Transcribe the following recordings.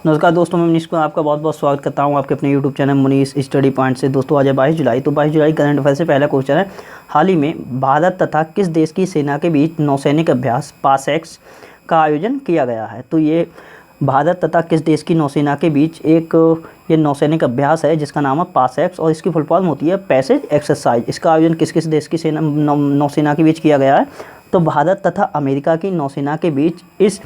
नमस्कार दोस्तों, मैं मनीष को आपका बहुत बहुत स्वागत करता हूं आपके अपने YouTube channel Manish study point से। दोस्तों आज है 22 जुलाई। तो 22 जुलाई करंट अफेयर से पहला क्वेश्चन है, हाल ही में भारत तथा किस देश की सेना के बीच नौसैनिक अभ्यास पासएक्स का आयोजन किया गया है। तो ये भारत तथा किस देश की नौसेना के बीच एक ये नौसैनिक अभ्यास है जिसका नाम है पासएक्स और इसकी फुल फॉर्म होती है पैसेज एक्सरसाइज। इसका आयोजन किस किस देश की नौसेना के बीच किया गया है। तो भारत तथा अमेरिका की नौसेना के बीच इस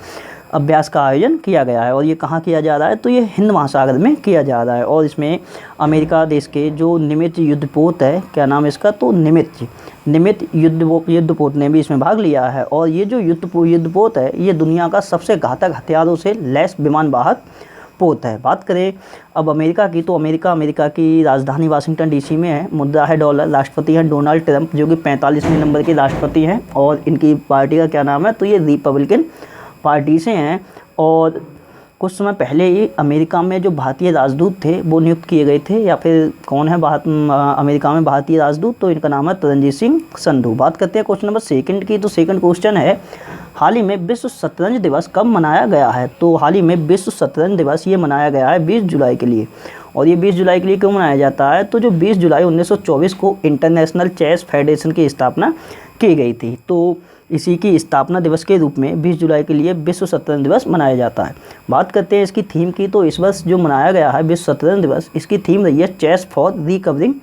अभ्यास का आयोजन किया गया है और ये कहाँ किया जा रहा है। तो ये हिंद महासागर में किया जा रहा है और इसमें अमेरिका देश के जो निमित्त युद्धपोत है, क्या नाम है इसका, तो निमित्त युद्धपोत ने भी इसमें भाग लिया है। और ये जो युद्धपोत है ये दुनिया का सबसे घातक हथियारों से लैस विमान वाहक पोत है। बात करें अब अमेरिका की, तो अमेरिका की राजधानी वाशिंगटन डीसी में है। मुद्रा है डॉलर। राष्ट्रपति हैं डोनाल्ड ट्रंप जो कि 45वें नंबर के राष्ट्रपति हैं और इनकी पार्टी का क्या नाम है, तो ये रिपब्लिकन पार्टी से हैं। और कुछ समय पहले ही अमेरिका में जो भारतीय राजदूत थे वो नियुक्त किए गए थे, या फिर कौन है अमेरिका में भारतीय राजदूत, तो इनका नाम है तरनजीत सिंह संधू। बात करते हैं क्वेश्चन नंबर सेकंड की। तो सेकंड क्वेश्चन है, हाल ही में विश्व शतरंज दिवस कब मनाया गया है। तो हाल ही में विश्व शतरंज दिवस ये मनाया गया है 20 जुलाई के लिए। और ये 20 जुलाई के लिए क्यों मनाया जाता है, तो जो 20 जुलाई 1924 को इंटरनेशनल चेस फेडरेशन की स्थापना की गई थी, तो इसी की स्थापना दिवस के रूप में 20 जुलाई के लिए विश्व शतरंज दिवस मनाया जाता है। बात करते हैं इसकी थीम की। तो इस वर्ष जो मनाया गया है विश्व शतरंज दिवस, इसकी थीम रही है चेस फॉर रिकवरिंग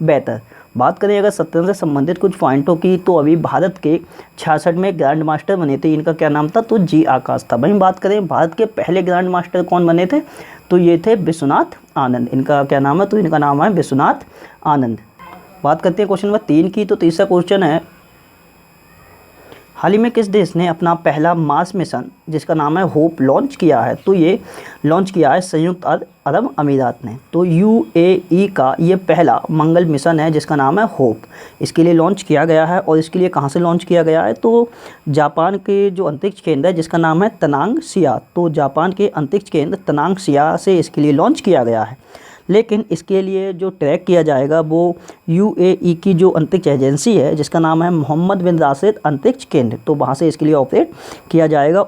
बेटर। बात करें अगर शतरंज से संबंधित कुछ पॉइंटों की, तो अभी भारत के 66 में ग्रैंड मास्टर बने थे, इनका क्या नाम था, तो जी आकाश था। वहीं बात करें भारत के पहले ग्रैंड मास्टर कौन बने थे, तो ये थे विश्वनाथ आनंद। इनका क्या नाम है, तो इनका नाम है विश्वनाथ आनंद। बात करते हैं क्वेश्चन नंबर 3 की। तो तीसरा क्वेश्चन है, हाल ही में किस देश ने अपना पहला मार्स मिशन जिसका नाम है होप लॉन्च किया है। तो ये लॉन्च किया है संयुक्त अरब अमीरात ने। तो यूएई का ये पहला मंगल मिशन है जिसका नाम है होप। इसके लिए लॉन्च किया गया है और इसके लिए कहाँ से लॉन्च किया गया है, तो जापान के जो अंतरिक्ष केंद्र है जिसका नाम है तनांग सिया, तो जापान के अंतरिक्ष केंद्र तनांग सिया से इसके लिए लॉन्च किया गया है। लेकिन इसके लिए जो ट्रैक किया जाएगा वो यूएई की जो अंतरिक्ष एजेंसी है जिसका नाम है मोहम्मद बिन राशिद अंतरिक्ष केंद्र, तो वहाँ से इसके लिए ऑपरेट किया जाएगा।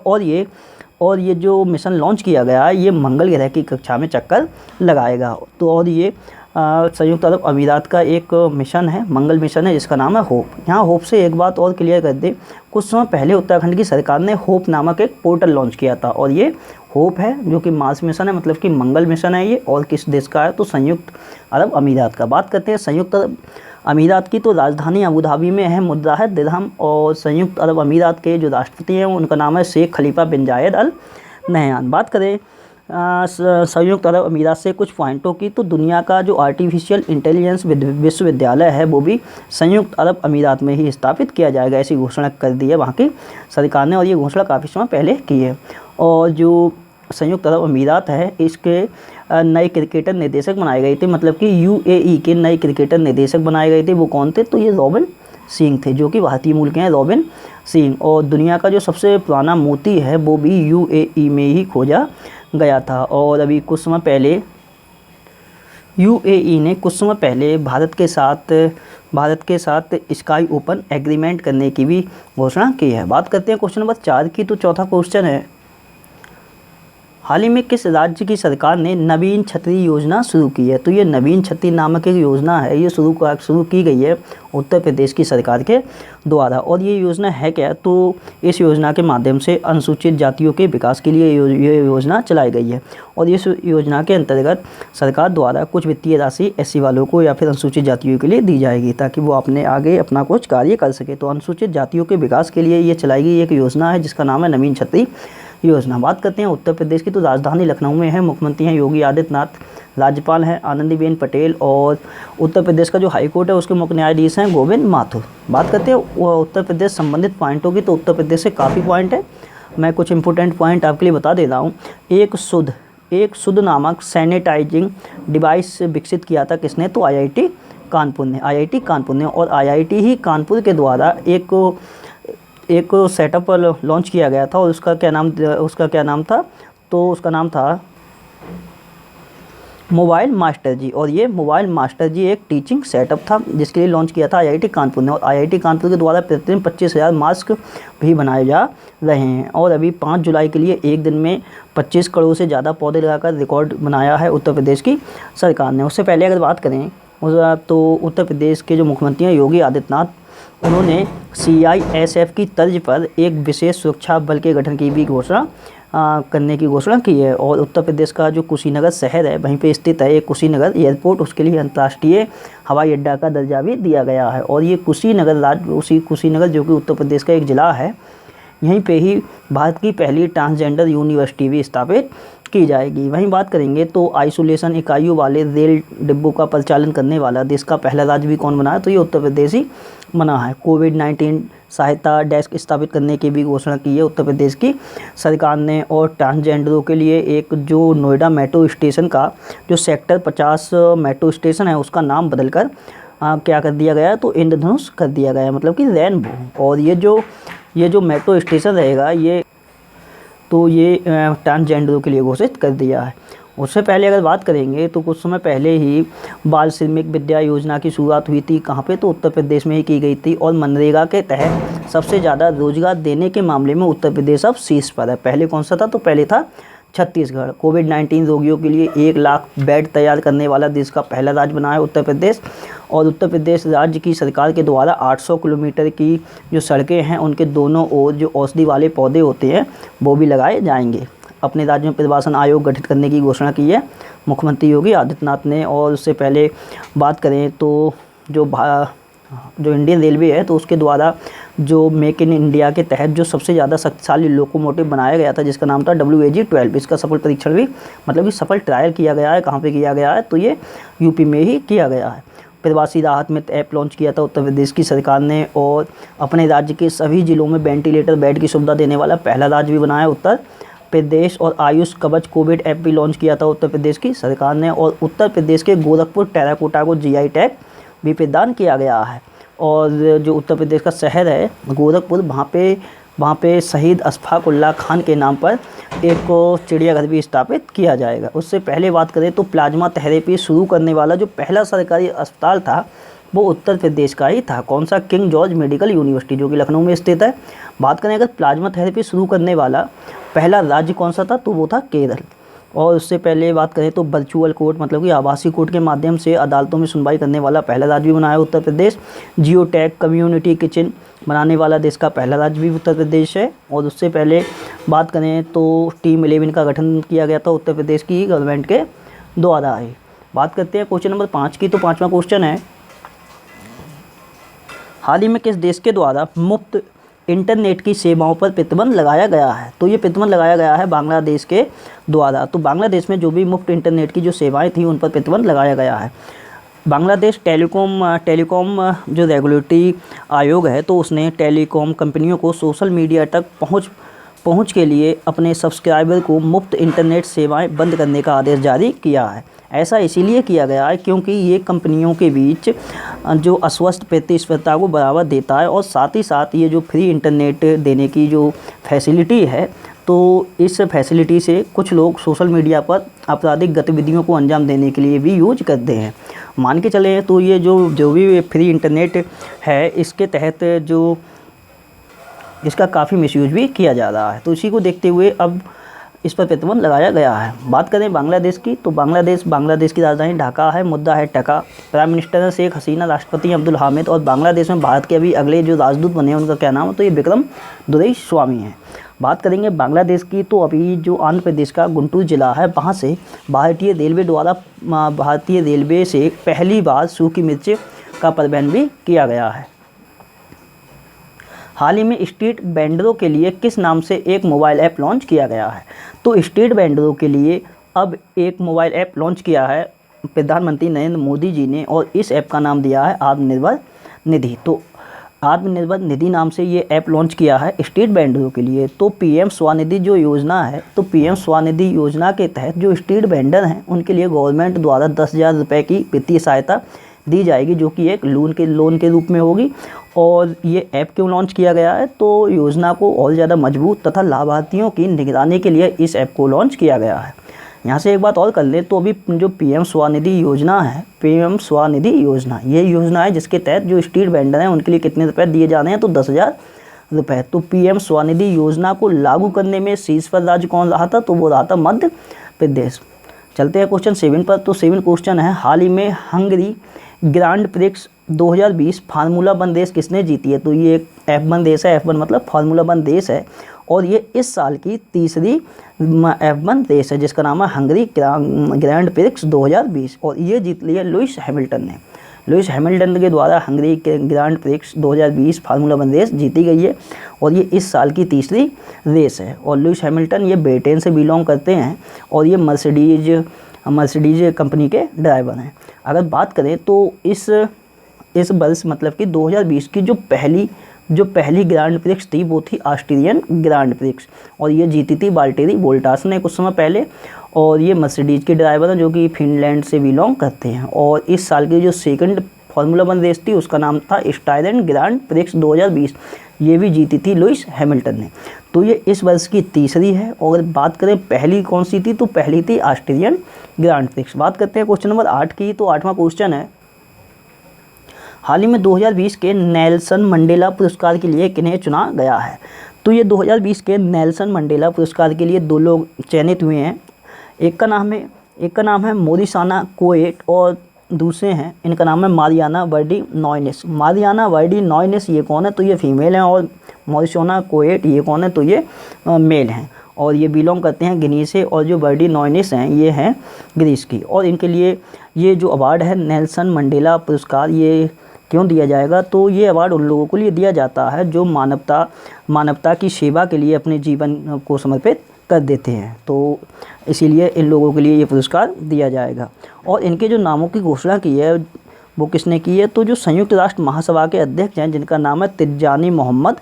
और ये जो मिशन लॉन्च किया गया है ये मंगल ग्रह की कक्षा में चक्कर लगाएगा। तो और ये संयुक्त अरब अमीरात का एक मिशन है, मंगल मिशन है जिसका नाम है होप। यहाँ होप से एक बात और क्लियर कर दें, कुछ समय पहले उत्तराखंड की सरकार ने होप नामक एक पोर्टल लॉन्च किया था और ये होप है जो कि मार्स मिशन है, मतलब कि मंगल मिशन है ये। और किस देश का है, तो संयुक्त अरब अमीरात का। बात करते हैं संयुक्त अरब अमीरात की। तो राजधानी अबू धाबी में है, मुद्रा है दिरहम और संयुक्त अरब अमीरात के जो राष्ट्रपति हैं उनका नाम है शेख खलीफा बिन जायद अल नहयान। बात करें संयुक्त अरब अमीरात से कुछ पॉइंटों की, तो दुनिया का जो आर्टिफिशियल इंटेलिजेंस विश्वविद्यालय है वो भी संयुक्त अरब अमीरात में ही स्थापित किया जाएगा, ऐसी घोषणा कर दी है वहाँ की सरकार ने और ये घोषणा काफ़ी समय पहले की है। और जो संयुक्त अरब अमीरात है इसके नए क्रिकेटर निदेशक बनाए गए थे, मतलब कि यूएई के नए क्रिकेटर निदेशक बनाए गए थे। वो कौन थे, तो ये रॉबिन सिंह थे जो कि भारतीय मूल के हैं, रॉबिन सिंह। और दुनिया का जो सबसे पुराना मोती है वो भी यूएई में ही खोजा गया था। और अभी कुछ समय पहले यूएई ने कुछ समय पहले भारत के साथ स्काई ओपन एग्रीमेंट करने की भी घोषणा की है। बात करते हैं क्वेश्चन नंबर 4 की। तो चौथा क्वेश्चन है, हाल ही में किस राज्य की सरकार ने नवीन छतरी योजना शुरू की है। तो ये नवीन छतरी नामक एक योजना है, ये शुरू की गई है उत्तर प्रदेश की सरकार के द्वारा। और ये योजना है क्या, तो इस योजना के माध्यम से अनुसूचित जातियों के विकास के लिए ये योजना चलाई गई है। और इस योजना के अंतर्गत सरकार द्वारा कुछ वित्तीय राशि एससी वालों को या फिर अनुसूचित जातियों के लिए दी जाएगी ताकि वो अपने आगे अपना कुछ कार्य कर सके। तो अनुसूचित जातियों के विकास के लिए ये चलाई गई एक योजना है जिसका नाम है नवीन छतरी योजना। बात करते हैं उत्तर प्रदेश की। तो राजधानी लखनऊ में है, मुख्यमंत्री हैं योगी आदित्यनाथ, राज्यपाल हैं आनंदीबेन पटेल और उत्तर प्रदेश का जो हाईकोर्ट है उसके मुख्य न्यायाधीश हैं गोविंद माथुर। बात करते हैं उत्तर प्रदेश संबंधित पॉइंटों की। तो उत्तर प्रदेश से काफ़ी पॉइंट है, मैं कुछ इंपॉर्टेंट पॉइंट आपके लिए बता दे रहा हूँ। एक शुद्ध नामक सैनिटाइजिंग डिवाइस विकसित किया था किसने, तो आईआईटी कानपुर ने। और आईआईटी ही कानपुर के द्वारा एक सेटअप लॉन्च किया गया था और उसका क्या नाम था, तो उसका नाम था मोबाइल मास्टर जी। और ये मोबाइल मास्टर जी एक टीचिंग सेटअप था जिसके लिए लॉन्च किया था आईआईटी कानपुर ने। और आईआईटी कानपुर के द्वारा प्रतिदिन 25,000 मास्क भी बनाए जा रहे हैं। और अभी 5 जुलाई के लिए एक दिन में 25 करोड़ से ज़्यादा पौधे लगाकर रिकॉर्ड बनाया है उत्तर प्रदेश की सरकार ने। उससे पहले अगर बात करें तो उत्तर प्रदेश के जो मुख्यमंत्री हैं योगी आदित्यनाथ, उन्होंने CISF की तर्ज पर एक विशेष सुरक्षा बल के गठन की भी घोषणा करने की घोषणा की है। और उत्तर प्रदेश का जो कुशीनगर शहर है वहीं पे स्थित है एक कुशीनगर एयरपोर्ट, उसके लिए अंतर्राष्ट्रीय हवाई अड्डा का दर्जा भी दिया गया है। और ये कुशीनगर जो कि उत्तर प्रदेश का एक ज़िला है, यहीं पे ही भारत की पहली ट्रांसजेंडर यूनिवर्सिटी भी स्थापित की जाएगी। वहीं बात करेंगे तो आइसोलेशन इकाइयों वाले रेल डिब्बों का परिचालन करने वाला देश का पहला राज्य भी कौन बना है, तो ये उत्तर प्रदेश ही बना है। कोविड-19 सहायता डेस्क स्थापित करने की भी घोषणा की है उत्तर प्रदेश की सरकार ने। और ट्रांसजेंडरों के लिए एक जो नोएडा मेट्रो स्टेशन का जो सेक्टर 50 मेट्रो स्टेशन है उसका नाम बदलकर क्या कर दिया गया है, तो इंद्रधनुष कर दिया गया है, मतलब कि रेनबो। और ये जो मेट्रो स्टेशन रहेगा ये ट्रांसजेंडरों के लिए घोषित कर दिया है। उससे पहले अगर बात करेंगे तो कुछ समय पहले ही बाल श्रमिक विद्या योजना की शुरुआत हुई थी। कहाँ पे, तो उत्तर प्रदेश में ही की गई थी। और मनरेगा के तहत सबसे ज़्यादा रोजगार देने के मामले में उत्तर प्रदेश अब शीर्ष पर है। पहले कौन सा था, तो पहले था छत्तीसगढ़। कोविड-19 रोगियों के लिए 1 लाख बेड तैयार करने वाला देश का पहला राज्य बना है उत्तर प्रदेश। और उत्तर प्रदेश राज्य की सरकार के द्वारा 800 किलोमीटर की जो सड़कें हैं उनके दोनों ओर जो औषधि वाले पौधे होते हैं वो भी लगाए जाएंगे। अपने राज्य में प्रवासन आयोग गठित करने की घोषणा की है मुख्यमंत्री योगी आदित्यनाथ ने। और उससे पहले बात करें तो जो इंडियन रेलवे है तो उसके द्वारा जो मेक इन इंडिया के तहत जो सबसे ज़्यादा शक्तिशाली लोकोमोटिव बनाया गया था जिसका नाम था WAG-12, इसका सफल परीक्षण भी मतलब कि सफल ट्रायल किया गया है। कहाँ पे किया गया है, तो ये यूपी में ही किया गया है। प्रवासी राहत मित्र ऐप लॉन्च किया था उत्तर प्रदेश की सरकार ने। और अपने राज्य के सभी जिलों में वेंटिलेटर बेड की सुविधा देने वाला पहला राज्य भी बनाया उत्तर प्रदेश। और आयुष कवच कोविड ऐप भी लॉन्च किया था उत्तर प्रदेश की सरकार ने। और उत्तर प्रदेश के गोरखपुर टेराकोटा को GI टैग भी प्रदान किया गया है। और जो उत्तर प्रदेश का शहर है गोरखपुर, वहाँ पे शहीद अशफाक उल्लाह खान के नाम पर एक चिड़ियाघर भी स्थापित किया जाएगा। उससे पहले बात करें तो प्लाज्मा थेरेपी शुरू करने वाला जो पहला सरकारी अस्पताल था वो उत्तर प्रदेश का ही था। कौन सा, किंग जॉर्ज मेडिकल यूनिवर्सिटी जो कि लखनऊ में स्थित है। बात करें अगर प्लाज्मा थेरेपी शुरू करने वाला पहला राज्य कौन सा था, तो वो था केरल। और उससे पहले बात करें तो वर्चुअल कोर्ट मतलब कि आभासी कोर्ट के माध्यम से अदालतों में सुनवाई करने वाला पहला राज्य भी बनाया Uttar Pradesh. Geo tag community kitchen बनाने वाला देश का पहला राज्य भी उत्तर प्रदेश है। और उससे पहले बात करें तो टीम 11 का गठन किया गया था उत्तर प्रदेश की गवर्नमेंट के द्वारा ही। बात करते हैं क्वेश्चन नंबर 5 की। तो 5वां क्वेश्चन है, हाल ही में किस देश के द्वारा मुफ्त इंटरनेट की सेवाओं पर प्रतिबंध लगाया गया है, तो ये प्रतिबंध लगाया गया है बांग्लादेश के द्वारा। तो बांग्लादेश में जो भी मुफ्त इंटरनेट की जो सेवाएं थी उन पर प्रतिबंध लगाया गया है। बांग्लादेश टेलीकॉम जो रेगुलेटरी आयोग है तो उसने टेलीकॉम कंपनियों को सोशल मीडिया तक पहुंच के लिए अपने सब्सक्राइबर को मुफ्त इंटरनेट सेवाएं बंद करने का आदेश जारी किया है। ऐसा इसीलिए किया गया है क्योंकि ये कंपनियों के बीच जो अस्वस्थ प्रतिस्पर्धा को बढ़ावा देता है। और साथ ही साथ ये जो फ्री इंटरनेट देने की जो फैसिलिटी है तो इस फैसिलिटी से कुछ लोग सोशल मीडिया पर आपराधिक गतिविधियों को अंजाम देने के लिए भी यूज करते हैं। मान के चले तो ये जो भी फ्री इंटरनेट है इसके तहत जो इसका काफ़ी मिसयूज भी किया जा रहा है। तो इसी को देखते हुए अब इस पर प्रतिबंध लगाया गया है। बात करें बांग्लादेश की तो बांग्लादेश की राजधानी ढाका है, मुद्दा है टका। प्राइम मिनिस्टर है शेख हसीना, राष्ट्रपति अब्दुल हामिद। और बांग्लादेश में भारत के अभी अगले जो राजदूत बने हैं उनका क्या नाम है, तो ये विक्रम दुरईस्वामी हैं। बात करेंगे बांग्लादेश की तो अभी जो आंध्र प्रदेश का गुंटूर जिला है वहाँ से भारतीय रेलवे से पहली बार सूखी मिर्च का परिवहन भी किया गया है। हाल ही में स्ट्रीट वेंडरों के लिए किस नाम से एक मोबाइल ऐप लॉन्च किया गया है, तो स्ट्रीट वेंडरों के लिए अब एक मोबाइल ऐप लॉन्च किया है प्रधानमंत्री नरेंद्र मोदी जी ने। और इस ऐप का नाम दिया है आत्मनिर्भर निधि। तो आत्मनिर्भर निधि नाम से ये ऐप लॉन्च किया है स्ट्रीट वेंडरों के लिए। तो PM स्वनिधि जो योजना है तो PM स्वनिधि योजना के तहत जो स्ट्रीट वेंडर हैं उनके लिए गवर्नमेंट द्वारा 10,000 रुपये की वित्तीय सहायता दी जाएगी जो कि एक लोन के रूप में होगी। और ये ऐप क्यों लॉन्च किया गया है, तो योजना को और ज़्यादा मजबूत तथा लाभार्थियों की निगरानी के लिए इस ऐप को लॉन्च किया गया है। यहाँ से एक बात और कर ले तो अभी जो पीएम स्वनिधि योजना है, पीएम स्वनिधि योजना, ये योजना है जिसके तहत जो स्ट्रीट वेंडर हैं उनके लिए कितने रुपए दिए जा रहे हैं, तो 10,000 रुपये। तो पीएम स्वनिधि योजना को लागू करने में शीर्ष पर राज्य कौन रहा था, तो वो रहा था मध्य प्रदेश। चलते हैं क्वेश्चन 7 पर। तो 7 क्वेश्चन है, हाल ही में Hungary Grand Prix 2020 formula 1 race किसने जीती है, तो ये एक F1 रेस है, F1 मतलब फार्मूला 1 रेस है, और ये इस साल की तीसरी F1 रेस है जिसका नाम है हंगरी ग्रैंड प्रिक्स 2020, और ये जीत लिया लुइस हैमिल्टन ने। लुइस हैमिल्टन के द्वारा Hungary Grand Prix 2020 formula 1 race जीती गई है, और ये इस साल की तीसरी रेस है। और लुइस हैमिल्टन ये ब्रिटेन से बिलोंग करते हैं, और ये मर्सिडीज कंपनी के ड्राइवर हैं। अगर बात करें तो इस वर्ष मतलब कि 2020 की जो पहली ग्रैंड प्रिक्स थी वो थी ऑस्ट्रेलियन ग्रैंड प्रिक्स, और ये जीती थी वाल्टेरी बोल्टास ने कुछ समय पहले, और ये मर्सिडीज के ड्राइवर हैं जो कि फिनलैंड से बिलोंग करते हैं। और इस साल की जो सेकंड फार्मूला 1 रेस थी उसका नाम था स्टाइरन ग्रैंड प्रिक्स 2020, ये भी जीती थी लुइस हैमिल्टन ने। तो ये इस वर्ष की तीसरी है। और बात करें पहली कौन सी थी, तो पहली थी ऑस्ट्रेलियन ग्रैंड प्रिक्स। बात करते हैं क्वेश्चन नंबर 8 की। तो 8वां क्वेश्चन है, हाल ही में 2020 के नेल्सन मंडेला पुरस्कार के लिए किन्हें चुना गया है, तो ये 2020 के नेल्सन मंडेला पुरस्कार के लिए 2 लोग चयनित हुए हैं। एक का नाम है मोरिसाना कोएट, और दूसरे हैं, इनका नाम है मारियाना वर्डी नॉयनेस। मारियाना वर्डी नॉयनेस ये कौन है, तो ये फीमेल हैं, और मोरिसाना कोएट ये कौन है, तो ये मेल हैं, और ये बिलोंग करते हैं गिनी से। और जो वर्डी नॉयनेस हैं ये हैं ग्रीस की। और इनके लिए ये जो अवार्ड है नेल्सन मंडेला पुरस्कार, ये क्यों दिया जाएगा, तो ये अवार्ड उन लोगों के लिए दिया जाता है जो मानवता की सेवा के लिए अपने जीवन को समर्पित कर देते हैं, तो इसीलिए इन लोगों के लिए ये पुरस्कार दिया जाएगा। और इनके जो नामों की घोषणा की है वो किसने की है, तो जो संयुक्त राष्ट्र महासभा के अध्यक्ष हैं जिनका नाम है तिजानी मोहम्मद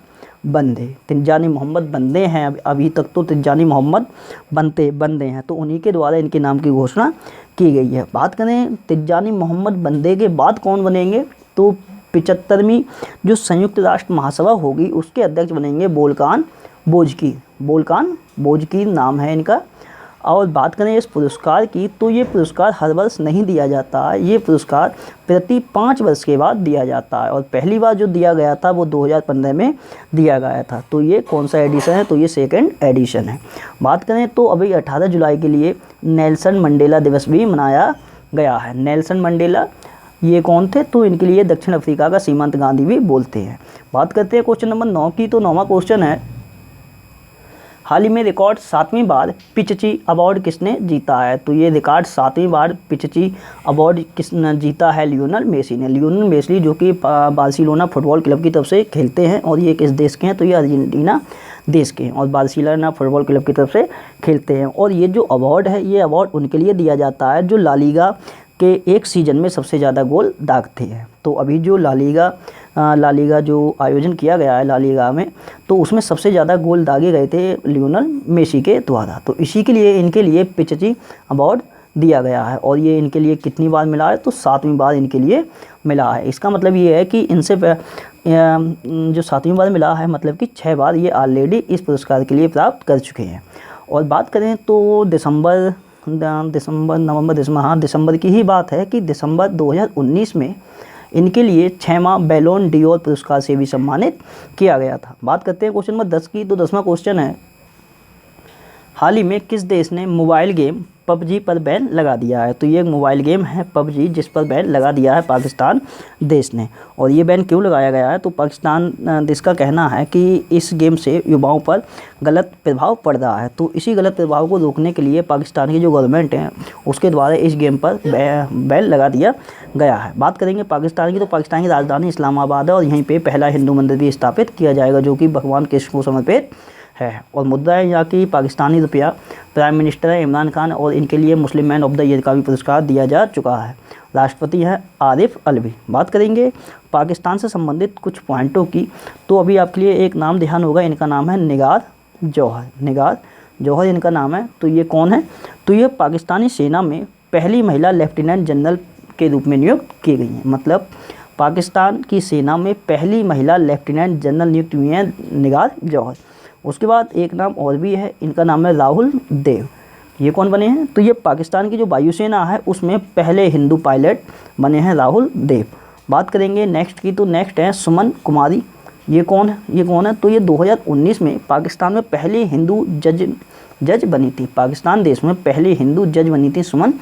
बंदे हैं। अभी तक तो तिजानी मोहम्मद बंदे हैं, तो उन्हीं के द्वारा इनके नाम की घोषणा की गई है। बात करें तिजानी मोहम्मद बंदे के बाद कौन बनेंगे, तो 75वीं जो संयुक्त राष्ट्र महासभा होगी उसके अध्यक्ष बनेंगे बोल्कान बोजकी नाम है इनका। और बात करें इस पुरस्कार की, तो ये पुरस्कार हर वर्ष नहीं दिया जाता है, ये पुरस्कार प्रति 5 वर्ष के बाद दिया जाता है। और पहली बार जो दिया गया था वो 2015 में दिया गया था। तो ये कौन सा एडिशन है, तो ये 2nd एडिशन है। बात करें तो अभी 18 जुलाई के लिए नेल्सन मंडेला दिवस भी मनाया गया है। नेल्सन मंडेला ये कौन थे, तो इनके लिए दक्षिण अफ्रीका का सीमांत गांधी भी बोलते हैं। बात करते हैं क्वेश्चन नंबर 9 की। तो 9वां क्वेश्चन है, हाल ही में रिकॉर्ड 7वीं बार पिचिची अवार्ड किसने जीता है, तो ये रिकॉर्ड 7वीं बार पिचिची अवार्ड किसने जीता है, लियोनेल मेसी ने। लियोनेल मेसी जो कि बार्सिलोना फुटबॉल क्लब की तरफ से खेलते हैं, और ये किस देश के हैं, तो ये अर्जेंटीना देश के हैं, और बार्सिलोना फुटबॉल क्लब की तरफ से खेलते हैं। और ये जो अवार्ड है ये अवार्ड उनके लिए दिया जाता है जो ला लीगा के एक सीज़न में सबसे ज़्यादा गोल दागते हैं। तो अभी जो ला लीगा जो आयोजन किया गया है ला लीगा में, तो उसमें सबसे ज़्यादा गोल दागे गए थे लियोनेल मेसी के द्वारा। तो इसी के लिए इनके लिए पिचिची अवार्ड दिया गया है। और ये इनके लिए कितनी बार मिला है, तो 7वीं बार इनके लिए मिला है। इसका मतलब ये है कि इनसे जो 7वीं बार मिला है, मतलब कि 6 बार ये ऑलरेडी इस पुरस्कार के लिए प्राप्त कर चुके हैं। और बात करें तो दिसंबर की ही बात है कि दिसंबर 2019 में इनके लिए 6वां बैलोन डियोर पुरस्कार से भी सम्मानित किया गया था। बात करते हैं क्वेश्चन नंबर 10 की। तो 10वां क्वेश्चन है, हाल ही में किस देश ने मोबाइल गेम PUBG पर बैन लगा दिया है, तो ये एक मोबाइल गेम है PUBG जिस पर बैन लगा दिया है पाकिस्तान देश ने। और ये बैन क्यों लगाया गया है, तो पाकिस्तान देश का कहना है कि इस गेम से युवाओं पर गलत प्रभाव पड़ रहा है। तो इसी गलत प्रभाव को रोकने के लिए पाकिस्तान की जो गवर्नमेंट है उसके द्वारा इस गेम पर बैन लगा दिया गया है। बात करेंगे पाकिस्तान की, तो पाकिस्तान की राजधानी इस्लामाबाद है, और यहीं पर पहला हिंदू मंदिर भी स्थापित किया जाएगा जो कि भगवान कृष्ण को समर्पित है। और मुद्दा है यहाँ की पाकिस्तानी रुपया। प्राइम मिनिस्टर है इमरान खान, और इनके लिए Muslim man of the year का भी पुरस्कार दिया जा चुका है। राष्ट्रपति हैं आरिफ अलवी। बात करेंगे पाकिस्तान से संबंधित कुछ पॉइंटों की, तो अभी आपके लिए एक नाम ध्यान होगा, इनका नाम है निगार जौहर इनका नाम है। तो ये कौन है, तो ये पाकिस्तानी सेना में पहली महिला लेफ्टिनेंट जनरल के रूप में नियुक्त की गई हैं। मतलब पाकिस्तान की सेना में पहली महिला लेफ्टिनेंट जनरल नियुक्त हुई हैं निगार जौहर। उसके बाद एक नाम और भी है, इनका नाम है राहुल देव। ये कौन बने हैं? तो ये पाकिस्तान की जो वायुसेना है उसमें पहले हिंदू पायलट बने हैं राहुल देव। बात करेंगे नेक्स्ट की, तो नेक्स्ट है सुमन कुमारी। ये कौन है? ये कौन है? तो ये 2019 में पाकिस्तान में पहली हिंदू जज बनी थी। पाकिस्तान देश में पहली हिंदू जज बनी थी सुमन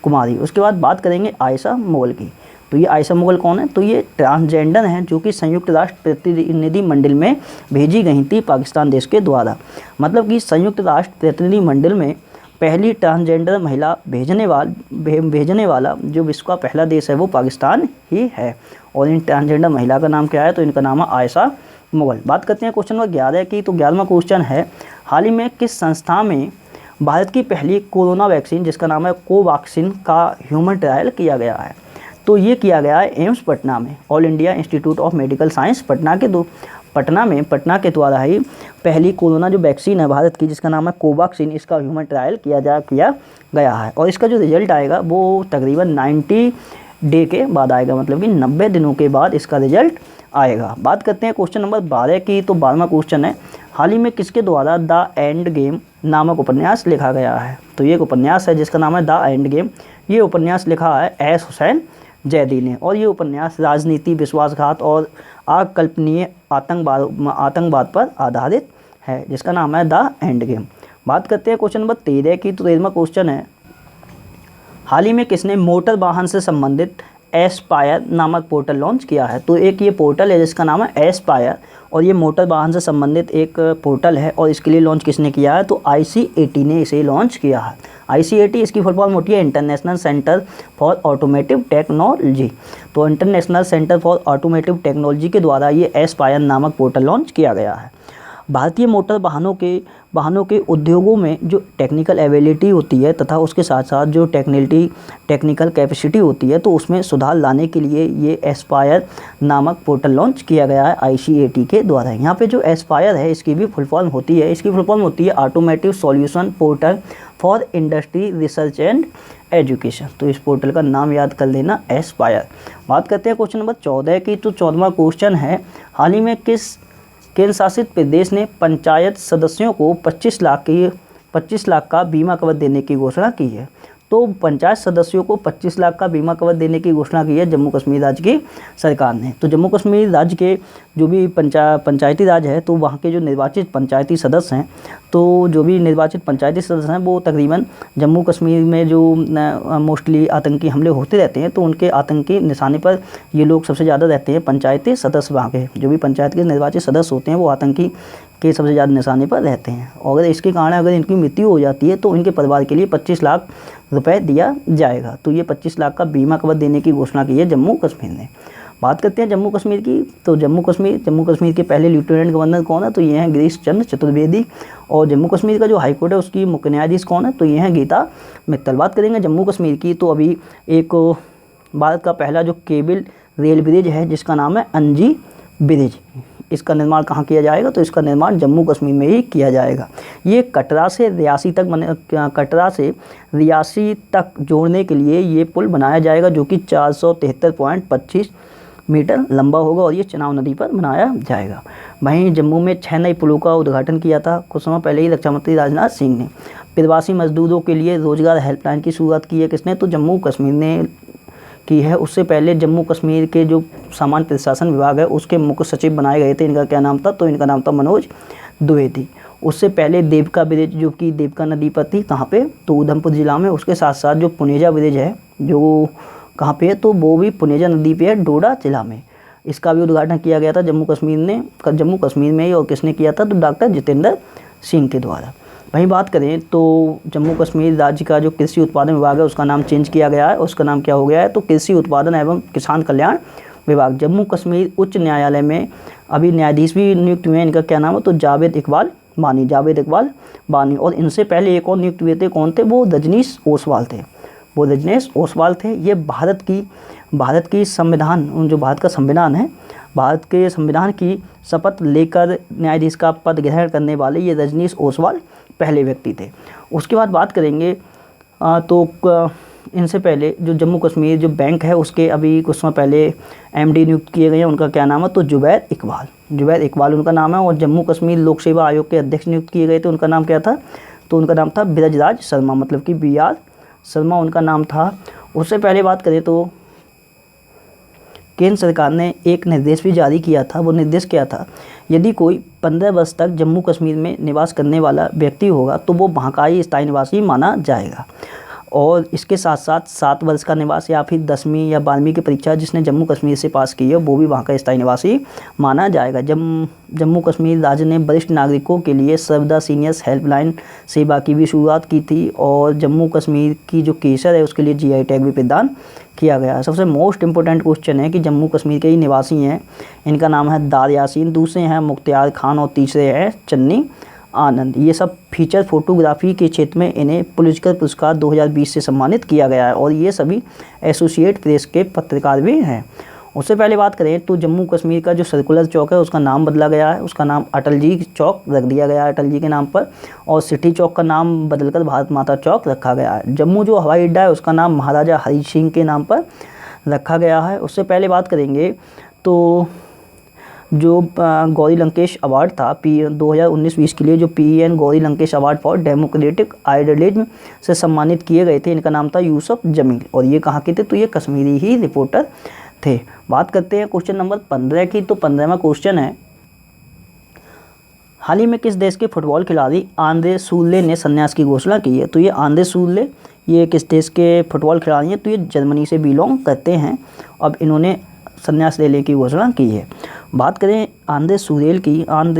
कुमारी। उसके बाद बात करेंगे आयशा मुगल की। तो ये आयशा मुगल कौन है? तो ये ट्रांसजेंडर हैं जो कि संयुक्त राष्ट्र प्रतिनिधि मंडल में भेजी गई थी पाकिस्तान देश के द्वारा। मतलब कि संयुक्त राष्ट्र प्रतिनिधि मंडल में पहली ट्रांसजेंडर महिला भेजने वाला जो विश्व का पहला देश है वो पाकिस्तान ही है। और इन ट्रांसजेंडर महिला का नाम क्या है? तो इनका नाम है आयशा मुगल। बात करते हैं क्वेश्चन नंबर 11 की। तो 11वां क्वेश्चन है, हाल ही में किस संस्था में भारत की पहली कोरोना वैक्सीन जिसका नाम है कोवैक्सीन का ह्यूमन ट्रायल किया गया है? तो ये किया गया है एम्स पटना में, all India institute of medical science Patna के द्वारा ही पहली कोरोना जो वैक्सीन है भारत की जिसका नाम है कोवैक्सीन, इसका ह्यूमन ट्रायल किया गया है। और इसका जो रिजल्ट आएगा वो तकरीबन 90 डे के बाद आएगा, मतलब कि 90 दिनों के बाद इसका रिजल्ट आएगा। बात करते हैं क्वेश्चन नंबर 12 की। तो 12वां क्वेश्चन है, हाल ही में किसके द्वारा द एंड गेम नामक उपन्यास लिखा गया है? तो ये एक उपन्यास है जिसका नाम है द एंड गेम। ये उपन्यास लिखा है एस हुसैन जैदी ने, और ये उपन्यास राजनीति, विश्वासघात और अकल्पनीय आतंकवाद पर आधारित है जिसका नाम है द एंड गेम। बात करते हैं क्वेश्चन नंबर 13 की। तो 13वां क्वेश्चन है, हाल ही में किसने मोटर वाहन से संबंधित एस्पायर नामक पोर्टल लॉन्च किया है? तो एक ये पोर्टल है जिसका नाम है एस्पायर, और ये मोटर वाहन से संबंधित एक पोर्टल है। और इसके लिए लॉन्च किसने किया है? तो ICAT ने इसे लॉन्च किया है। ICAT इसकी फुल फॉर्म होती है international centre for automotive technology. तो international centre for automotive technology के द्वारा ये एस्पायर नामक पोर्टल लॉन्च किया गया है। भारतीय मोटर वाहनों के उद्योगों में जो टेक्निकल एबिलिटी होती है तथा उसके साथ साथ जो टेक्निकल कैपेसिटी होती है, तो उसमें सुधार लाने के लिए ये एस्पायर नामक पोर्टल लॉन्च किया गया है ICAT के द्वारा। यहाँ पे जो एस्पायर है इसकी भी फुल फॉर्म होती है automotive solution portal for industry research and education. तो इस पोर्टल का नाम याद कर लेना, एस्पायर। बात करते हैं क्वेश्चन नंबर 14 की। तो 14वां क्वेश्चन है, हाल ही में किस केंद्र शासित प्रदेश ने पंचायत सदस्यों को 25 लाख का बीमा कवर देने की घोषणा की है? तो पंचायत सदस्यों को 25 लाख का बीमा कवर देने की घोषणा की है जम्मू कश्मीर राज्य की सरकार ने। तो जम्मू कश्मीर राज्य के जो भी पंचायती राज है, तो वहाँ के जो निर्वाचित पंचायती सदस्य हैं, तो जो भी निर्वाचित पंचायती सदस्य हैं वो तकरीबन जम्मू कश्मीर में जो मोस्टली आतंकी हमले होते रहते हैं, तो उनके आतंकी निशाने पर ये लोग सबसे ज़्यादा रहते हैं। पंचायती सदस्य वहाँ के जो भी पंचायत के निर्वाचित सदस्य होते हैं वो आतंकी के सबसे ज़्यादा निशाने पर रहते हैं। और अगर इसके कारण अगर इनकी मृत्यु हो जाती है तो इनके परिवार के लिए 25 लाख रुपए दिया जाएगा। तो ये 25 लाख का बीमा कवर देने की घोषणा की है जम्मू कश्मीर ने। बात करते हैं जम्मू कश्मीर की। तो जम्मू कश्मीर के पहले लेफ्टिनेंट गवर्नर कौन है? तो ये हैं गिरीश चंद्र चतुर्वेदी। और जम्मू कश्मीर का जो हाईकोर्ट है उसकी मुख्य न्यायाधीश कौन है? तो ये हैं गीता मित्तल। बात करेंगे जम्मू कश्मीर की। तो अभी एक भारत का पहला जो केबल रेल ब्रिज है जिसका नाम है अंजी ब्रिज, इसका निर्माण कहाँ किया जाएगा? तो इसका निर्माण जम्मू कश्मीर में ही किया जाएगा। ये कटरा से रियासी तक जोड़ने के लिए ये पुल बनाया जाएगा जो कि 473.25 मीटर लंबा होगा, और ये चेनाब नदी पर बनाया जाएगा। वहीं जम्मू में 6 नए पुलों का उद्घाटन किया था कुछ समय पहले ही रक्षा मंत्री राजनाथ सिंह ने। प्रवासी मजदूरों के लिए रोजगार हेल्पलाइन की शुरुआत की है किसने? तो जम्मू कश्मीर ने की है। उससे पहले जम्मू कश्मीर के जो सामान्य प्रशासन विभाग है उसके मुख्य सचिव बनाए गए थे। इनका क्या नाम था? तो इनका नाम था मनोज द्विवेदी। उससे पहले देवका ब्रिज जो कि देवका नदी पर थी, कहाँ पे? तो उधमपुर जिला में। उसके साथ साथ जो पुनेजा ब्रिज है जो कहाँ पे है? तो वो भी पुनेजा नदी पे है, डोडा जिला में। इसका भी उद्घाटन किया गया था जम्मू कश्मीर में ही। और किसने किया था? तो डॉक्टर जितेंद्र सिंह के द्वारा। वहीं बात करें तो जम्मू कश्मीर राज्य का जो कृषि उत्पादन विभाग है उसका नाम चेंज किया गया है। उसका नाम क्या हो गया है? तो कृषि उत्पादन एवं किसान कल्याण विभाग। जम्मू कश्मीर उच्च न्यायालय में अभी न्यायाधीश भी नियुक्त हुए हैं। इनका क्या नाम है? तो जावेद इकबाल बानी। और इनसे पहले एक और नियुक्त हुए थे, कौन थे? वो रजनीश ओसवाल थे। ये भारत की संविधान, जो भारत का संविधान है, भारत के संविधान की शपथ लेकर न्यायाधीश का पद ग्रहण करने वाले ये रजनीश ओसवाल पहले व्यक्ति थे। उसके बाद बात करेंगे तो इनसे पहले जो जम्मू कश्मीर जो बैंक है उसके अभी कुछ समय पहले MD नियुक्त किए गए हैं। उनका क्या नाम है? तो जुबैर इकबाल उनका नाम है। और जम्मू कश्मीर लोक सेवा आयोग के अध्यक्ष नियुक्त किए गए थे, उनका नाम क्या था? तो उनका नाम था ब्रजराज शर्मा, मतलब कि BR शर्मा उनका नाम था। उससे पहले बात करें तो केंद्र सरकार ने एक निर्देश भी जारी किया था। वो निर्देश क्या था, यदि कोई 15 वर्ष तक जम्मू कश्मीर में निवास करने वाला व्यक्ति होगा तो वो वहाँ का ही स्थायी निवासी माना जाएगा। और इसके साथ साथ 7 वर्ष का निवास या फिर 10वीं या 12वीं की परीक्षा जिसने जम्मू कश्मीर से पास की है वो भी वहाँ का स्थायी निवासी माना जाएगा। जम्मू कश्मीर राज्य ने वरिष्ठ नागरिकों के लिए सर्वदा सीनियर्स हेल्पलाइन सेवा की भी शुरुआत की थी और जम्मू कश्मीर की जो केसर है उसके लिए GI टैग भी प्रदान किया गया है। सबसे मोस्ट इंपॉर्टेंट क्वेश्चन है कि जम्मू कश्मीर के ही निवासी हैं, इनका नाम है दार यासीन, दूसरे हैं मुख्तियार खान और तीसरे हैं चन्नी आनंद। ये सब फीचर फोटोग्राफी के क्षेत्र में इन्हें पुलित्जर पुरस्कार 2020 से सम्मानित किया गया है और ये सभी एसोसिएट प्रेस के पत्रकार भी हैं। उससे पहले बात करें तो जम्मू कश्मीर का जो सर्कुलर चौक है उसका नाम बदला गया है, उसका नाम अटल जी चौक रख दिया गया है अटल जी के नाम पर, और सिटी चौक का नाम बदलकर भारत माता चौक रखा गया है। जम्मू जो हवाई अड्डा है उसका नाम महाराजा हरी सिंह के नाम पर रखा गया है। उससे पहले बात करेंगे तो जो गौरी लंकेश अवार्ड था 2019-20 के लिए, जो PN Gauri Lankesh award for democratic idealism से सम्मानित किए गए थे, इनका नाम था यूसुफ जमील और ये कहाँ के थे, तो ये कश्मीरी ही रिपोर्टर थे। बात करते हैं क्वेश्चन नंबर 15 की। तो 15वां क्वेश्चन है, हाल ही में किस देश के फुटबॉल खिलाड़ी आंद्रे सूले ने संन्यास की घोषणा की है। तो ये आंद्रे सूले ये किस देश के फुटबॉल खिलाड़ी हैं, तो ये जर्मनी से बिलोंग करते हैं। अब इन्होंने संन्यास लेने की घोषणा की है। बात करें आंद्रे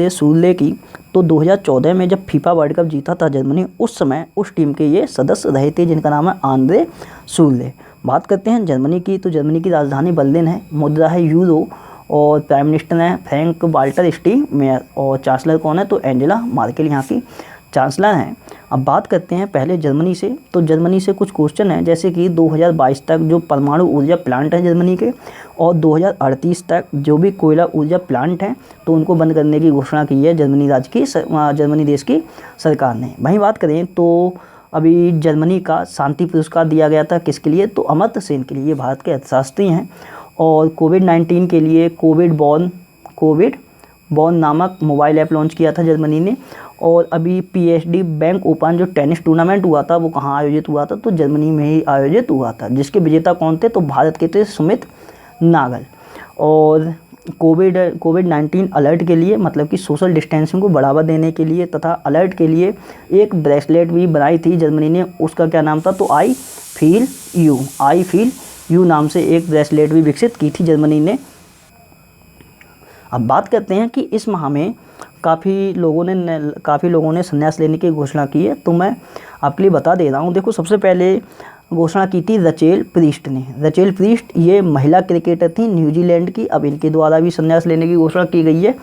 सूले की तो 2014 में जब फीफा वर्ल्ड कप जीता था जर्मनी, उस समय उस टीम के ये सदस्य रहे थे जिनका नाम है आंद्रे सूले। बात करते हैं जर्मनी की, तो जर्मनी की राजधानी बर्लिन है, मुद्रा है यूरो और प्राइम मिनिस्टर हैं फ्रैंक वाल्टर स्टाइनमायर और चांसलर कौन है, तो एंजेला मार्केल यहाँ की चांसलर हैं। अब बात करते हैं पहले जर्मनी से। तो जर्मनी से कुछ क्वेश्चन हैं, जैसे कि 2022 तक जो परमाणु ऊर्जा प्लांट है जर्मनी के और 2038 तक जो भी कोयला ऊर्जा प्लांट हैं तो उनको बंद करने की घोषणा की है जर्मनी देश की सरकार ने। वहीं बात करें तो अभी जर्मनी का शांति पुरस्कार दिया गया था किसके लिए, तो अमर्त्य सेन के लिए, भारत के अर्थशास्त्री हैं। और कोविड-19 के लिए कोविड बॉर्न नामक मोबाइल ऐप लॉन्च किया था जर्मनी ने। और अभी PSD बैंक ओपन जो टेनिस टूर्नामेंट हुआ था वो कहाँ आयोजित हुआ था, तो जर्मनी में ही आयोजित हुआ था, जिसके विजेता कौन थे, तो भारत के थे सुमित नागल। और कोविड-19 अलर्ट के लिए, मतलब कि सोशल डिस्टेंसिंग को बढ़ावा देने के लिए तथा अलर्ट के लिए एक ब्रेसलेट भी बनाई थी जर्मनी ने, उसका क्या नाम था, तो आई फील यू नाम से एक ब्रेसलेट भी विकसित की थी जर्मनी ने। अब बात करते हैं कि इस माह में काफ़ी लोगों ने संन्यास लेने की घोषणा की है, तो मैं आपके लिए बता दे रहा हूँ। देखो, सबसे पहले घोषणा की थी रचेल प्रीस्ट ने। रचेल प्रीस्ट ये महिला क्रिकेटर थी न्यूजीलैंड की, अब इनके द्वारा भी संन्यास लेने की घोषणा की गई है।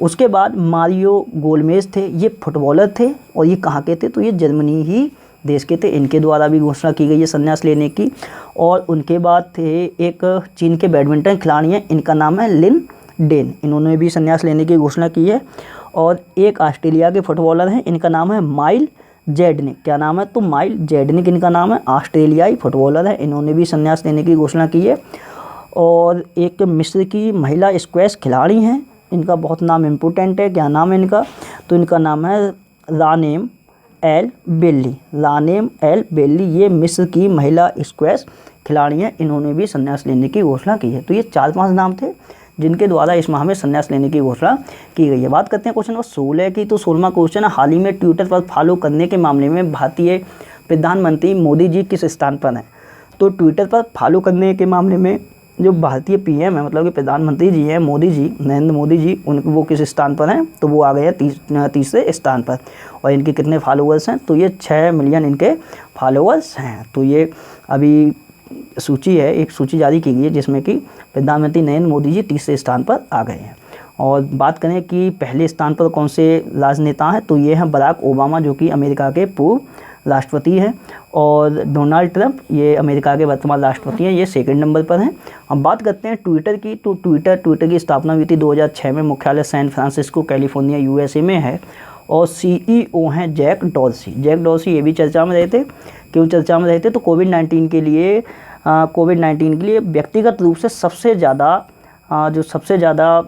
उसके बाद मारियो गोमेज थे, ये फुटबॉलर थे और ये कहाँ के थे, तो ये जर्मनी ही देश के थे, इनके द्वारा भी घोषणा की गई है संन्यास लेने की। और उनके बाद थे एक चीन के बैडमिंटन खिलाड़ी हैं, इनका नाम है लिन डेन, इन्होंने भी संन्यास लेने की घोषणा की है। और एक ऑस्ट्रेलिया के फुटबॉलर हैं, इनका नाम है माइल जेडनिक। क्या नाम है, तो माइल जेडनिक इनका नाम है, ऑस्ट्रेलियाई फुटबॉलर है, इन्होंने भी संन्यास लेने की घोषणा की है। और एक मिस्र की महिला स्क्वैश खिलाड़ी हैं, इनका बहुत नाम इम्पोर्टेंट है। क्या नाम है इनका, तो इनका नाम है रानेम एल बेल्ली। ये मिस्र की महिला स्क्वैश खिलाड़ी हैं, इन्होंने भी संन्यास लेने की घोषणा की है। तो ये 4-5 नाम थे जिनके द्वारा इस माह में संन्यास लेने की घोषणा की गई है। बात करते हैं क्वेश्चन नंबर 16 की। तो 16वां क्वेश्चन है, हाल ही में ट्विटर पर फॉलो करने के मामले में भारतीय प्रधानमंत्री मोदी जी किस स्थान पर हैं। तो ट्विटर पर फॉलो करने के मामले में जो भारतीय PM है, मतलब कि प्रधानमंत्री जी हैं मोदी जी, नरेंद्र मोदी जी, वो किस स्थान पर हैं, तो वो आ गए हैं तीसरे स्थान पर। और इनके कितने फॉलोअर्स हैं, तो ये 6 मिलियन इनके फॉलोअर्स हैं। तो ये अभी सूची है, एक सूची जारी की गई है जिसमें कि प्रधानमंत्री नरेंद्र मोदी जी तीसरे स्थान पर आ गए हैं। और बात करें कि पहले स्थान पर कौन से राजनेता हैं, तो ये हैं बराक ओबामा जो कि अमेरिका के पूर्व राष्ट्रपति हैं, और डोनाल्ड ट्रंप ये अमेरिका के वर्तमान राष्ट्रपति हैं, ये सेकंड नंबर पर हैं। अब बात करते हैं ट्विटर की। तो ट्विटर की स्थापना हुई थी 2006 में, मुख्यालय सैन फ्रांसिस्को कैलिफोर्निया USA में है। और CEO हैं जैक डॉर्सी ये भी चर्चा में रहे थे। क्यों चर्चा में रहे थे, तो कोविड-19 के लिए व्यक्तिगत रूप से सबसे ज़्यादा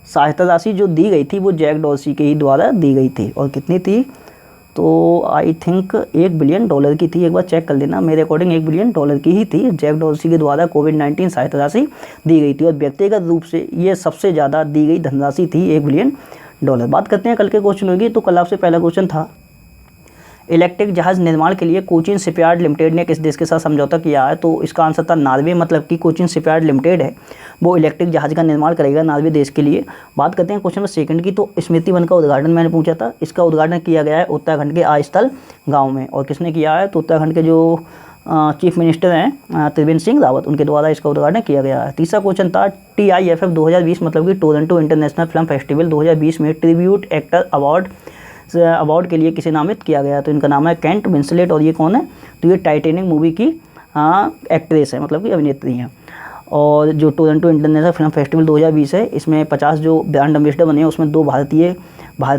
सहायता राशि जो दी गई थी वो जैक डॉर्सी के ही द्वारा दी गई थी। और कितनी थी, तो आई थिंक $1 बिलियन की थी, एक बार चेक कर लेना, मेरे अकॉर्डिंग $1 बिलियन की ही थी। जैक डोर्सी के द्वारा कोविड-19 सहायता राशि दी गई थी और व्यक्तिगत रूप से ये सबसे ज़्यादा दी गई धनराशि थी $1 बिलियन। बात करते हैं कल के क्वेश्चन होगी। तो कल आपसे पहला क्वेश्चन था, इलेक्ट्रिक जहाज़ निर्माण के लिए कोचिन शिपयार्ड लिमिटेड ने किस देश के साथ समझौता किया है? तो इसका आंसर था नॉर्वे, मतलब कि कोचिन शिपयार्ड लिमिटेड है वो इलेक्ट्रिक जहाज़ का निर्माण करेगा नॉर्वे देश के लिए। बात करते हैं क्वेश्चन नंबर सेकंड की। तो स्मृति वन का उद्घाटन मैंने पूछा था, इसका उद्घाटन किया गया है उत्तराखंड के आस्थल गाँव में। और किसने किया है? तो उत्तराखंड के जो चीफ मिनिस्टर हैं त्रिवेंद्र सिंह रावत, उनके द्वारा इसका उद्घाटन किया गया है। तीसरा क्वेश्चन था, TIFF 2020 मतलब कि टोरंटो इंटरनेशनल फिल्म फेस्टिवल 2020 में ट्रिब्यूट एक्टर अवार्ड के लिए किसे नामित किया गया? तो इनका नाम है केट विंसलेट। और ये कौन है? तो ये टाइटैनिक मूवी की एक्ट्रेस है, मतलब कि अभिनेत्री हैं। और जो टोरंटो इंटरनेशनल फिल्म फेस्टिवल 2020 है, इसमें 50 जो ब्रांड एम्बेसडर बने हैं उसमें 2 भारतीय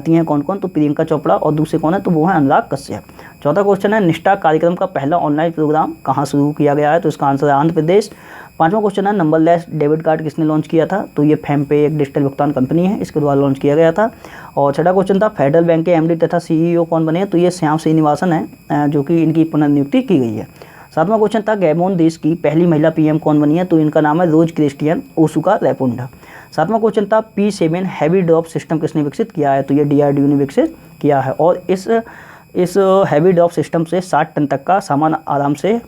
हैं। कौन कौन? तो प्रियंका चोपड़ा और दूसरे कौन है? तो वो है अनुराग कश्यप। चौथा क्वेश्चन है, निष्ठा कार्यक्रम का पहला ऑनलाइन प्रोग्राम कहाँ शुरू किया गया है? तो इसका आंसर है आंध्र प्रदेश। पांचवा क्वेश्चन है, नंबरलेस डेबिट कार्ड किसने लॉन्च किया था? तो ये फेमपे एक डिजिटल भुगतान कंपनी है, इसके द्वारा लॉन्च किया गया था। और छठा क्वेश्चन था, फेडरल बैंक के MD तथा CEO कौन बने हैं? तो ये श्याम श्रीनिवासन है, जो कि इनकी पुनर्नियुक्ति की गई है। सातवां क्वेश्चन था, गैबोन देश की पहली महिला PM कौन बनी है? तो इनका नाम है रोज क्रिस्टियन ओसुका रैपुंडा। सातवां क्वेश्चन था, P7 हैवी ड्रॉप सिस्टम किसने विकसित किया है? तो ये DRDO ने विकसित किया है। और इस हैवी ड्रॉप सिस्टम से 60 टन तक का सामान आराम से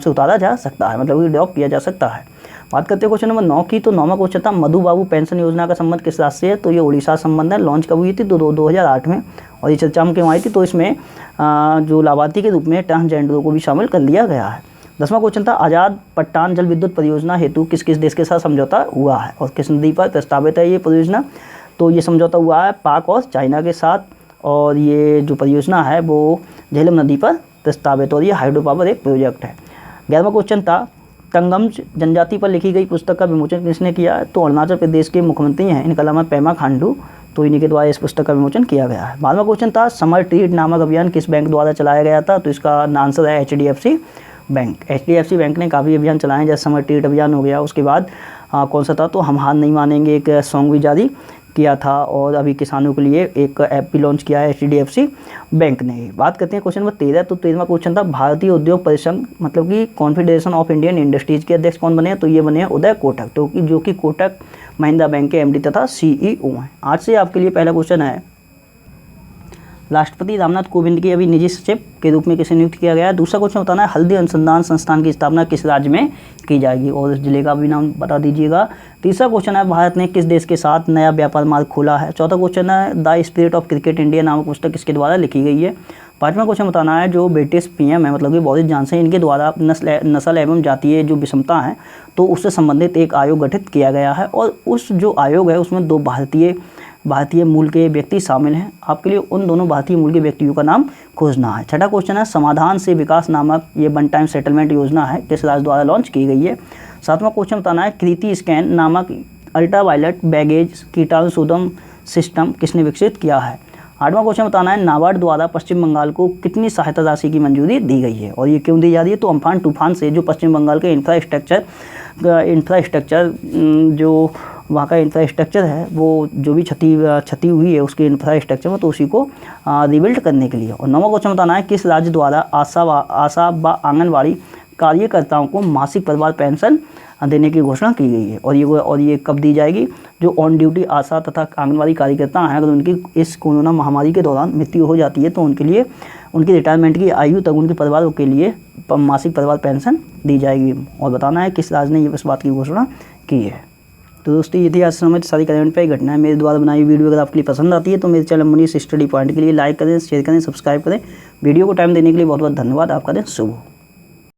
उतारा जा सकता है, मतलब कि ड्रॉप किया जा सकता है। बात करते हैं क्वेश्चन नंबर 9 की। तो 9वां क्वेश्चन था, मधु बाबू पेंशन योजना का संबंध किस राज्य से है? तो ये उड़ीसा संबंध है। लॉन्च कब हुई थी? तो 2008 में, और ये चर्चा में क्यों आई थी? तो इसमें जो लाभार्थी के रूप में ट्रांसजेंडरों को भी शामिल कर लिया गया है। 10वां क्वेश्चन था, आज़ाद पट्टान जल विद्युत परियोजना हेतु किस किस देश के साथ समझौता हुआ है और किस नदी पर प्रस्तावित है ये परियोजना? तो ये समझौता हुआ है पाक और चाइना के साथ, और ये जो परियोजना है वो झेलम नदी पर प्रस्तावित, और ये हाइड्रो पावर एक प्रोजेक्ट है। 11वां क्वेश्चन था, तंगम्स जनजाति पर लिखी गई पुस्तक का विमोचन किसने किया है? तो अरुणाचल प्रदेश के मुख्यमंत्री हैं, इनका नाम है पेमा खांडू, तो इन्हीं के द्वारा इस पुस्तक का विमोचन किया गया है। 12वां क्वेश्चन था, समर ट्रीट नामक अभियान किस बैंक द्वारा चलाया गया था? तो इसका आंसर है HDFC बैंक। HDFC बैंक ने काफ़ी अभियान चलाए हैं, जैसे समर ट्रीट अभियान हो गया, उसके बाद कौन सा था? तो हम हार नहीं मानेंगे एक सॉन्ग भी जारी किया था, और अभी किसानों के लिए एक ऐप भी लॉन्च किया है HDFC बैंक ने। बात करते हैं क्वेश्चन नंबर 13। तो 13वां क्वेश्चन था, भारतीय उद्योग परिसंघ मतलब कि कॉन्फेडरेशन ऑफ इंडियन इंडस्ट्रीज के अध्यक्ष कौन बने हैं? तो ये बने हैं उदय कोटक, तो जो कि कोटक महिंद्रा बैंक के MD तथा CEO हैं। आज से आपके लिए पहला क्वेश्चन है, राष्ट्रपति रामनाथ कोविंद की अभी निजी सचिव के रूप में किसे नियुक्त किया गया है? दूसरा क्वेश्चन बताना है, हल्दी अनुसंधान संस्थान की स्थापना किस राज्य में की जाएगी, और उस जिले का भी नाम बता दीजिएगा। तीसरा क्वेश्चन है, भारत ने किस देश के साथ नया व्यापार मार्ग खोला है? चौथा क्वेश्चन है, the spirit of cricket India नामक पुस्तक किसके द्वारा लिखी गई है? पाँचवां क्वेश्चन बताना है, जो ब्रिटिश PM है मतलब कि बोरिस जॉनसन, इनके द्वारा नस्ल एवं जातीय जो विषमता है तो उससे संबंधित एक आयोग गठित किया गया है, और उस जो आयोग है उसमें 2 भारतीय मूल के व्यक्ति शामिल हैं। आपके लिए उन दोनों भारतीय मूल के व्यक्तियों का नाम खोजना है। छठा क्वेश्चन है, समाधान से विकास नामक ये वन टाइम सेटलमेंट योजना है किस राज्य द्वारा लॉन्च की गई है? सातवां क्वेश्चन बताना है, कृति स्कैन नामक अल्ट्रावायलेट बैगेज कीटाणु शोधन सिस्टम किसने विकसित किया है? आठवां क्वेश्चन बताना है, नाबार्ड द्वारा पश्चिम बंगाल को कितनी सहायता राशि की मंजूरी दी गई है और ये क्यों दी जा रही है? तो अम्फान तूफान से जो पश्चिम बंगाल के इंफ्रास्ट्रक्चर जो वहाँ का इंफ्रास्ट्रक्चर है वो जो भी क्षति हुई है उसके इंफ्रास्ट्रक्चर में, तो उसी को रिबिल्ड करने के लिए। और 9वां क्वेश्चन बताना है, किस राज्य द्वारा आशा व आंगनवाड़ी कार्यकर्ताओं को मासिक परिवार पेंशन देने की घोषणा की गई है? और ये कब दी जाएगी? जो ऑन ड्यूटी आशा तथा आंगनवाड़ी कार्यकर्ता हैं, अगर उनकी इस कोरोना महामारी के दौरान मृत्यु हो जाती है तो उनके लिए उनकी रिटायरमेंट की आयु तक उनके परिवारों के लिए मासिक परिवार पेंशन दी जाएगी। और बताना है किस राज्य ने इस बात की घोषणा की है। तो दोस्तों ये थी आज समय सारी करंट पे घटनाएं मेरे द्वारा बनाई वीडियो अगर आपके लिए पसंद आती है तो मेरे चैनल मुनीस स्टडी पॉइंट के लिए लाइक करें, शेयर करें, सब्सक्राइब करें। वीडियो को टाइम देने के लिए बहुत बहुत धन्यवाद। आपका दिन शुभ हो।